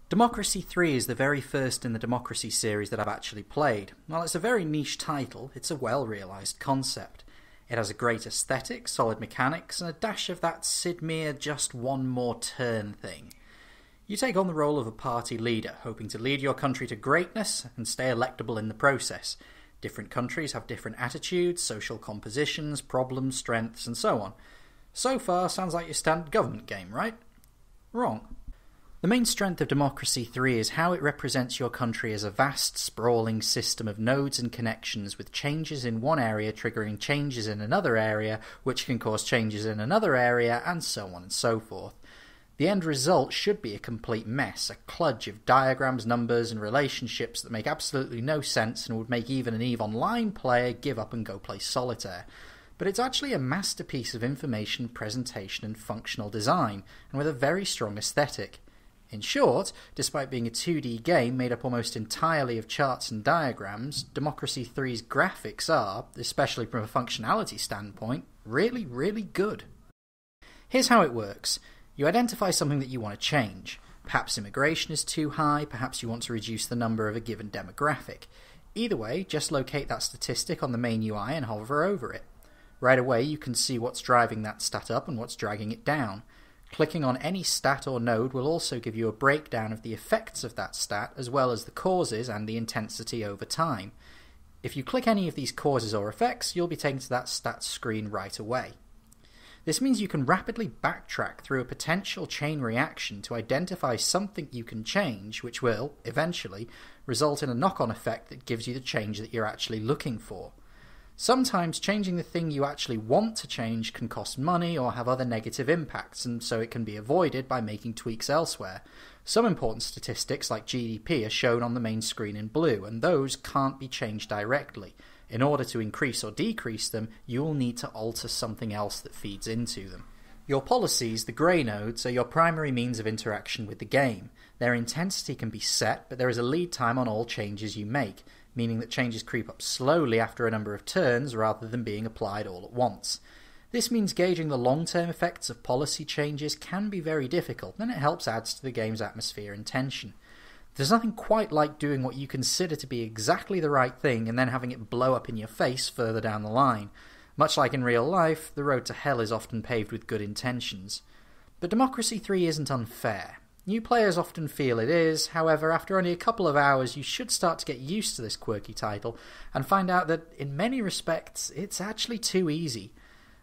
Democracy 3 is the very first in the Democracy series that I've actually played. While it's a very niche title, it's a well-realised concept. It has a great aesthetic, solid mechanics, and a dash of that Sid Meier just one more turn thing. You take on the role of a party leader, hoping to lead your country to greatness and stay electable in the process. Different countries have different attitudes, social compositions, problems, strengths, and so on. So far, sounds like your standard government game, right? Wrong. The main strength of Democracy 3 is how it represents your country as a vast, sprawling system of nodes and connections, with changes in one area triggering changes in another area, which can cause changes in another area, and so on and so forth. The end result should be a complete mess, a kludge of diagrams, numbers, and relationships that make absolutely no sense and would make even an EVE Online player give up and go play solitaire. But it's actually a masterpiece of information, presentation, and functional design, and with a very strong aesthetic. In short, despite being a 2D game made up almost entirely of charts and diagrams, Democracy 3's graphics are, especially from a functionality standpoint, really, really good. Here's how it works. You identify something that you want to change. Perhaps immigration is too high, perhaps you want to reduce the number of a given demographic. Either way, just locate that statistic on the main UI and hover over it. Right away you can see what's driving that stat up and what's dragging it down. Clicking on any stat or node will also give you a breakdown of the effects of that stat, as well as the causes and the intensity over time. If you click any of these causes or effects, you'll be taken to that stats screen right away. This means you can rapidly backtrack through a potential chain reaction to identify something you can change, which will, eventually, result in a knock-on effect that gives you the change that you're actually looking for. Sometimes changing the thing you actually want to change can cost money or have other negative impacts, and so it can be avoided by making tweaks elsewhere. Some important statistics like GDP are shown on the main screen in blue, and those can't be changed directly. In order to increase or decrease them, you will need to alter something else that feeds into them. Your policies, the grey nodes, are your primary means of interaction with the game. Their intensity can be set, but there is a lead time on all changes you make, meaning that changes creep up slowly after a number of turns rather than being applied all at once. This means gauging the long-term effects of policy changes can be very difficult, and it helps add to the game's atmosphere and tension. There's nothing quite like doing what you consider to be exactly the right thing and then having it blow up in your face further down the line. Much like in real life, the road to hell is often paved with good intentions. But Democracy 3 isn't unfair. New players often feel it is, however, after only a couple of hours you should start to get used to this quirky title and find out that, in many respects, it's actually too easy.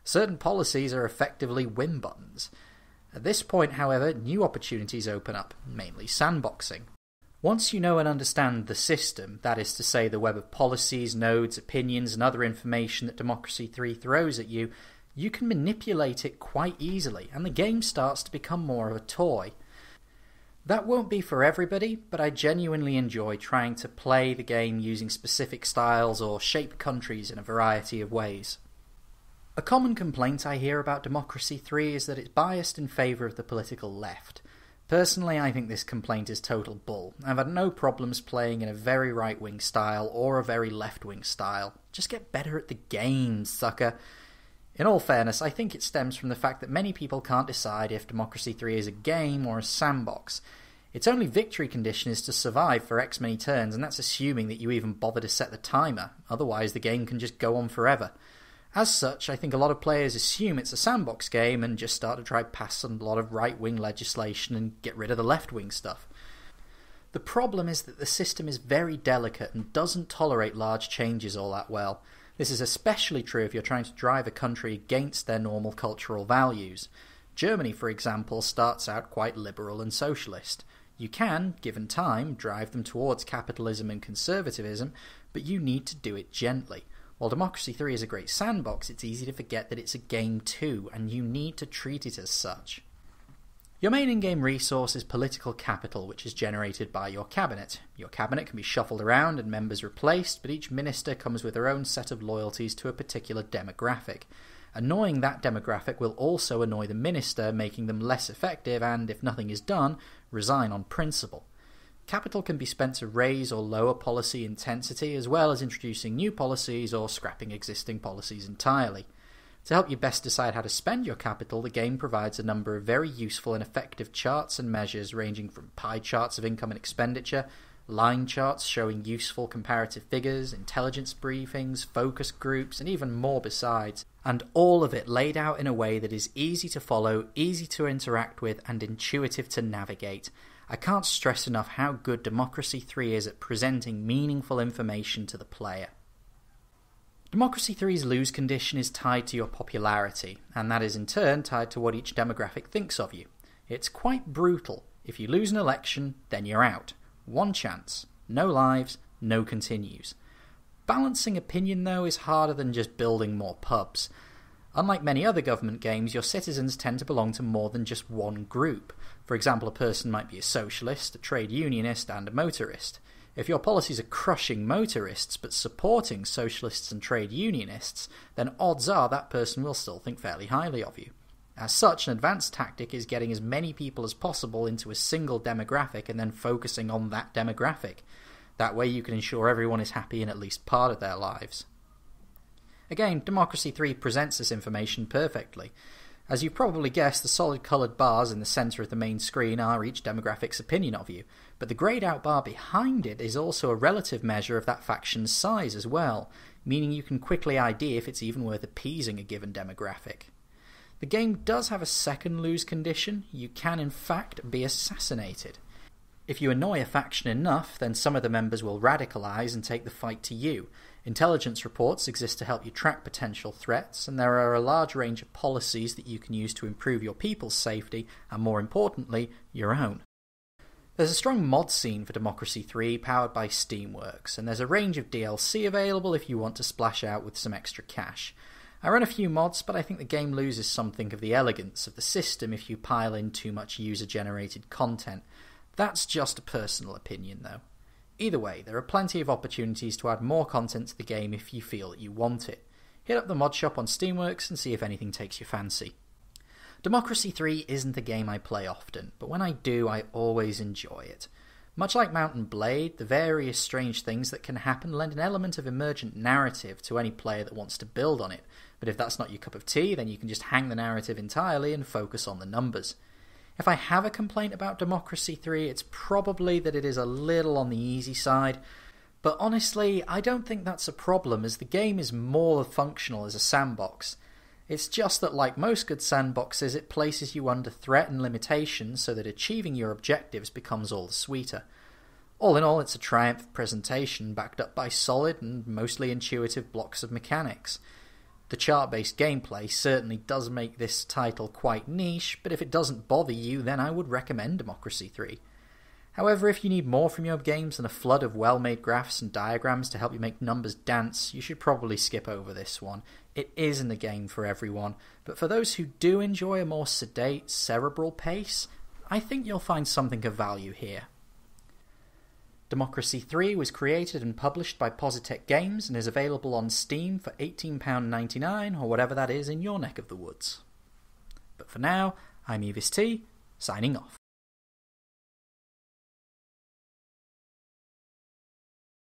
Certain policies are effectively win buttons. At this point, however, new opportunities open up, mainly sandboxing. Once you know and understand the system, that is to say the web of policies, nodes, opinions and other information that Democracy 3 throws at you, you can manipulate it quite easily, and the game starts to become more of a toy. That won't be for everybody, but I genuinely enjoy trying to play the game using specific styles or shape countries in a variety of ways. A common complaint I hear about Democracy 3 is that it's biased in favour of the political left. Personally, I think this complaint is total bull. I've had no problems playing in a very right-wing style or a very left-wing style. Just get better at the game, sucker. In all fairness, I think it stems from the fact that many people can't decide if Democracy 3 is a game or a sandbox. Its only victory condition is to survive for X many turns, and that's assuming that you even bother to set the timer. Otherwise, the game can just go on forever. As such, I think a lot of players assume it's a sandbox game and just start to try pass a lot of right-wing legislation and get rid of the left-wing stuff. The problem is that the system is very delicate and doesn't tolerate large changes all that well. This is especially true if you're trying to drive a country against their normal cultural values. Germany, for example, starts out quite liberal and socialist. You can, given time, drive them towards capitalism and conservatism, but you need to do it gently. While Democracy 3 is a great sandbox, it's easy to forget that it's a game too, and you need to treat it as such. Your main in-game resource is political capital, which is generated by your cabinet. Your cabinet can be shuffled around and members replaced, but each minister comes with their own set of loyalties to a particular demographic. Annoying that demographic will also annoy the minister, making them less effective and, if nothing is done, resign on principle. Capital can be spent to raise or lower policy intensity, as well as introducing new policies or scrapping existing policies entirely. To help you best decide how to spend your capital, the game provides a number of very useful and effective charts and measures ranging from pie charts of income and expenditure, line charts showing useful comparative figures, intelligence briefings, focus groups, and even more besides. And all of it laid out in a way that is easy to follow, easy to interact with, and intuitive to navigate. I can't stress enough how good Democracy 3 is at presenting meaningful information to the player. Democracy 3's lose condition is tied to your popularity, and that is in turn tied to what each demographic thinks of you. It's quite brutal. If you lose an election, then you're out. One chance. No lives, no continues. Balancing opinion, though, is harder than just building more pubs. Unlike many other government games, your citizens tend to belong to more than just one group. For example, a person might be a socialist, a trade unionist, and a motorist. If your policies are crushing motorists but supporting socialists and trade unionists, then odds are that person will still think fairly highly of you. As such, an advanced tactic is getting as many people as possible into a single demographic and then focusing on that demographic. That way you can ensure everyone is happy in at least part of their lives. Again, Democracy 3 presents this information perfectly. As you've probably guessed, the solid coloured bars in the centre of the main screen are each demographic's opinion of you, but the greyed out bar behind it is also a relative measure of that faction's size as well, meaning you can quickly ID if it's even worth appeasing a given demographic. The game does have a second lose condition. You can in fact be assassinated. If you annoy a faction enough, then some of the members will radicalise and take the fight to you. Intelligence reports exist to help you track potential threats, and there are a large range of policies that you can use to improve your people's safety, and more importantly, your own. There's a strong mod scene for Democracy 3 powered by Steamworks, and there's a range of DLC available if you want to splash out with some extra cash. I run a few mods, but I think the game loses something of the elegance of the system if you pile in too much user-generated content. That's just a personal opinion, though. Either way, there are plenty of opportunities to add more content to the game if you feel that you want it. Hit up the mod shop on Steamworks and see if anything takes your fancy. Democracy 3 isn't a game I play often, but when I do, I always enjoy it. Much like Mount and Blade, the various strange things that can happen lend an element of emergent narrative to any player that wants to build on it, but if that's not your cup of tea, then you can just hang the narrative entirely and focus on the numbers. If I have a complaint about Democracy 3, it's probably that it is a little on the easy side, but honestly, I don't think that's a problem as the game is more functional as a sandbox. It's just that like most good sandboxes, it places you under threat and limitations so that achieving your objectives becomes all the sweeter. All in all, it's a triumph presentation backed up by solid and mostly intuitive blocks of mechanics. The chart-based gameplay certainly does make this title quite niche, but if it doesn't bother you, then I would recommend Democracy 3. However, if you need more from your games than a flood of well-made graphs and diagrams to help you make numbers dance, you should probably skip over this one. It isn't a game for everyone, but for those who do enjoy a more sedate, cerebral pace, I think you'll find something of value here. Democracy 3 was created and published by Positech Games and is available on Steam for £18.99 or whatever that is in your neck of the woods. But for now, I'm Evis T, signing off.